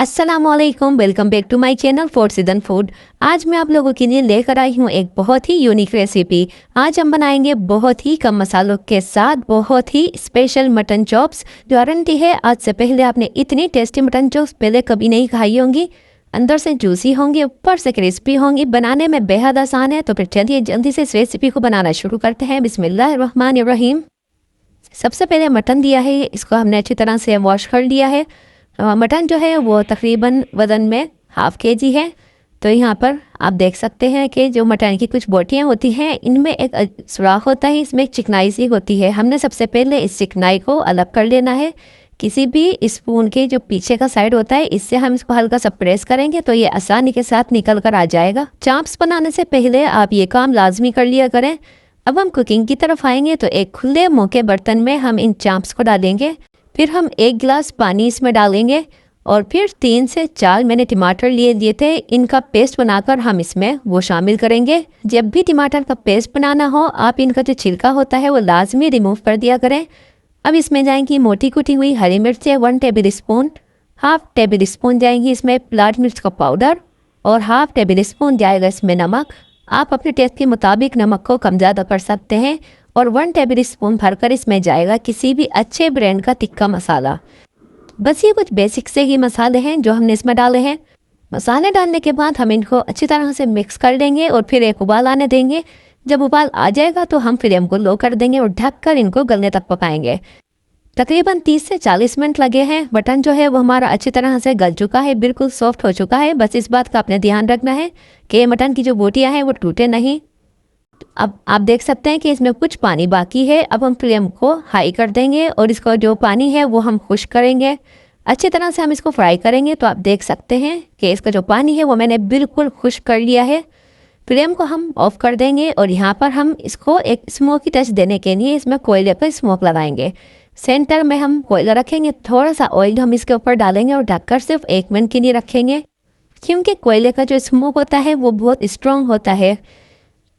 अस्सलामुअलैकुम, welcome back to my channel for season food. आज मैं आप लोगों के लिए लेकर आई हूँ एक बहुत ही यूनिक रेसिपी। आज हम बनाएंगे बहुत ही कम मसालों के साथ बहुत ही स्पेशल मटन चॉप्स। गारंटी है आज से पहले आपने इतनी टेस्टी मटन चॉप्स पहले कभी नहीं खाई होंगी। अंदर से जूसी होंगी, ऊपर से क्रिस्पी होंगी, बनाने में बेहद आसान है। तो फिर चलिए जल्दी से इस रेसिपी को बनाना शुरू करते हैं। बिस्मिल्लाहिर्रहमानिर्रहीम। सबसे पहले मटन दिया है, इसको हमने अच्छी तरह से वॉश कर लिया है। मटन जो है वो तकरीबन वज़न में ½ kg है। तो यहाँ पर आप देख सकते हैं कि जो मटन की कुछ बोटियाँ होती हैं इनमें एक सुराख होता है, इसमें एक चिकनाई सी होती है। हमने सबसे पहले इस चिकनाई को अलग कर लेना है। किसी भी स्पून के जो पीछे का साइड होता है इससे हम इसको हल्का सा प्रेस करेंगे तो ये आसानी के साथ निकल कर आ जाएगा। चाप्स बनाने से पहले आप ये काम लाजमी कर लिया करें। अब हम कुकिंग की तरफ आएंगे तो एक खुले मुँह के बर्तन में हम इन चाप्स को डालेंगे। फिर हम 1 गिलास पानी इसमें डालेंगे और फिर 3 से 4 मैंने टमाटर लिए थे, इनका पेस्ट बनाकर हम इसमें वो शामिल करेंगे। जब भी टमाटर का पेस्ट बनाना हो आप इनका जो छिलका होता है वो लाजमी रिमूव कर दिया करें। अब इसमें जाएंगी मोटी कुटी हुई हरी मिर्चें 1 टेबल स्पून, ½ टेबल स्पून जाएंगी इसमें लाल मिर्च का पाउडर और ½ टेबल स्पून जाएगा इसमें नमक। आप अपने टेस्ट के मुताबिक नमक को कम ज़्यादा कर सकते हैं। और 1 टेबल स्पून भरकर इसमें जाएगा किसी भी अच्छे ब्रांड का तिक्का मसाला। बस ये कुछ बेसिक से ही मसाले हैं जो हमने इसमें डाले हैं। मसाले डालने के बाद हम इनको अच्छी तरह से मिक्स कर देंगे और फिर एक उबाल आने देंगे। जब उबाल आ जाएगा तो हम फ्लेम को लो कर देंगे और ढककर इनको गलने तक पकाएंगे। तकरीबन 30 से 40 मिनट लगे हैं। मटन जो है वो हमारा अच्छी तरह से गल चुका है, बिल्कुल सॉफ्ट हो चुका है। बस इस बात का आपने ध्यान रखना है कि मटन की जो बोटियाँ हैं वो टूटे नहीं। अब आप देख सकते हैं कि इसमें कुछ पानी बाकी है। अब हम फ्लेम को हाई कर देंगे और इसका जो पानी है वो हम खुश्क करेंगे। अच्छी तरह से हम इसको फ्राई करेंगे। तो आप देख सकते हैं कि इसका जो पानी है वो मैंने बिल्कुल खुश्क कर लिया है। फ्लेम को हम ऑफ कर देंगे और यहाँ पर हम इसको एक स्मोकी टच देने के लिए इसमें कोयले पर स्मोक लगाएंगे। सेंटर में हम कोयला रखेंगे, थोड़ा सा ऑयल हम इसके ऊपर डालेंगे और ढककर सिर्फ 1 मिनट के लिए रखेंगे, क्योंकि कोयले का जो स्मोक होता है वो बहुत स्ट्रॉन्ग होता है।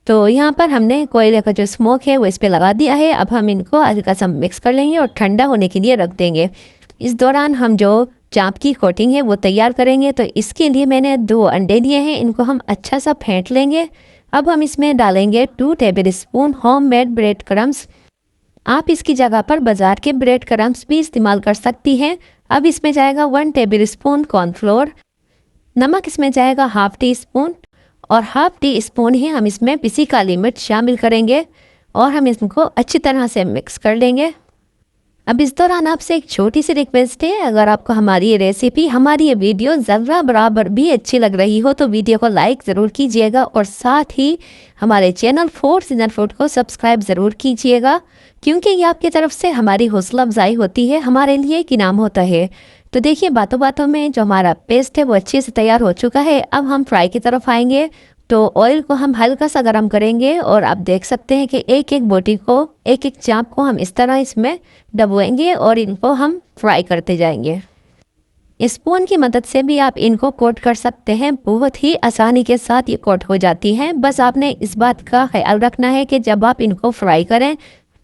तो यहाँ पर हमने कोयले का जो स्मोक है वो इस पे लगा दिया है। अब हम इनको हल्का सा मिक्स कर लेंगे और ठंडा होने के लिए रख देंगे। इस दौरान हम जो चाप की कोटिंग है वो तैयार करेंगे। तो इसके लिए मैंने 2 अंडे लिए हैं, इनको हम अच्छा सा फेंट लेंगे। अब हम इसमें डालेंगे 2 table spoon homemade bread crumbs. आप इसकी जगह पर बाज़ार के ब्रेड क्रम्स भी इस्तेमाल कर सकती हैं। अब इसमें जाएगा 1 टेबल स्पून कॉर्नफ्लोर। नमक इसमें जाएगा ½ टी स्पून और ½ टी स्पून ही हम इसमें पिसी काली मिर्च शामिल करेंगे और हम इसको अच्छी तरह से मिक्स कर लेंगे। अब इस दौरान आपसे एक छोटी सी रिक्वेस्ट है, अगर आपको हमारी ये रेसिपी, हमारी ये वीडियो ज़रा बराबर भी अच्छी लग रही हो तो वीडियो को लाइक ज़रूर कीजिएगा और साथ ही हमारे चैनल फॉर सीजन फूड को सब्सक्राइब ज़रूर कीजिएगा, क्योंकि ये आपकी तरफ से हमारी हौसला अफजाई होती है, हमारे लिए एक इनाम होता है। तो देखिए बातों बातों में जो हमारा पेस्ट है वो अच्छे से तैयार हो चुका है। अब हम फ्राई की तरफ आएंगे। तो ऑयल को हम हल्का सा गर्म करेंगे और आप देख सकते हैं कि एक एक बोटी को, एक एक चाप को हम इस तरह इसमें डबोएंगे और इनको हम फ्राई करते जाएंगे। स्पून की मदद से भी आप इनको कोट कर सकते हैं, बहुत ही आसानी के साथ ये कोट हो जाती हैं। बस आपने इस बात का ख्याल रखना है कि जब आप इनको फ्राई करें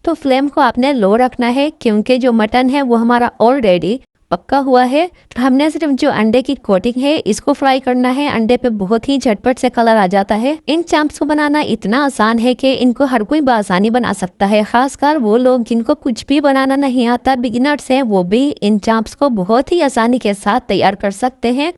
तो फ्लेम को आपने लो रखना है, क्योंकि जो मटन है वो हमारा ऑलरेडी पक्का हुआ है। हमने सिर्फ जो अंडे की कोटिंग है इसको फ्राई करना है। अंडे पे बहुत ही झटपट से कलर आ जाता है। इन चाप्स को बनाना इतना आसान है कि इनको हर कोई बआसानी बना सकता है, खासकर वो लोग जिनको कुछ भी बनाना नहीं आता, बिगिनर्स हैं, वो भी इन चाप्स को बहुत ही आसानी के साथ तैयार कर सकते हैं।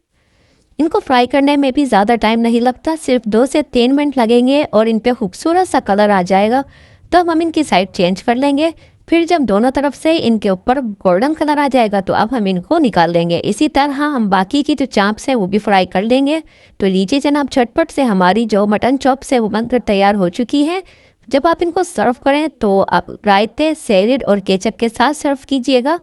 इनको फ्राई करने में भी ज़्यादा टाइम नहीं लगता, सिर्फ 2 से 3 मिनट लगेंगे और इन पे खूबसूरत सा कलर आ जाएगा। तो हम इनकी साइड चेंज कर लेंगे। फिर जब दोनों तरफ से इनके ऊपर गोल्डन कलर आ जाएगा तो अब हम इनको निकाल लेंगे। इसी तरह हम बाकी की जो चाप्स है वो भी फ्राई कर लेंगे। तो लीजिए जनाब, झटपट से हमारी जो मटन चॉप्स है वो बनकर तैयार हो चुकी है। जब आप इनको सर्व करें तो आप रायते, सैलेड और केचप के साथ सर्व कीजिएगा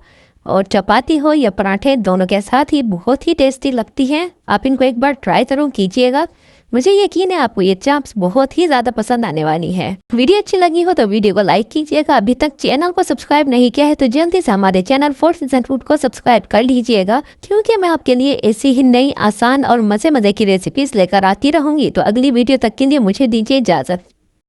और चपाती हो या पराठे दोनों के साथ ही बहुत ही टेस्टी लगती हैं। आप इनको एक बार ट्राई जरूर कीजिएगा। मुझे यकीन है आपको ये चाप्स बहुत ही ज़्यादा पसंद आने वाली है। वीडियो अच्छी लगी हो तो वीडियो को लाइक कीजिएगा। अभी तक चैनल को सब्सक्राइब नहीं किया है तो जल्दी से हमारे चैनल फॉर सीजन फूड को सब्सक्राइब कर लीजिएगा, क्योंकि मैं आपके लिए ऐसी ही नई, आसान और मज़े की रेसिपीज लेकर आती रहूँगी। तो अगली वीडियो तक के लिए मुझे दीजिए इजाज़त।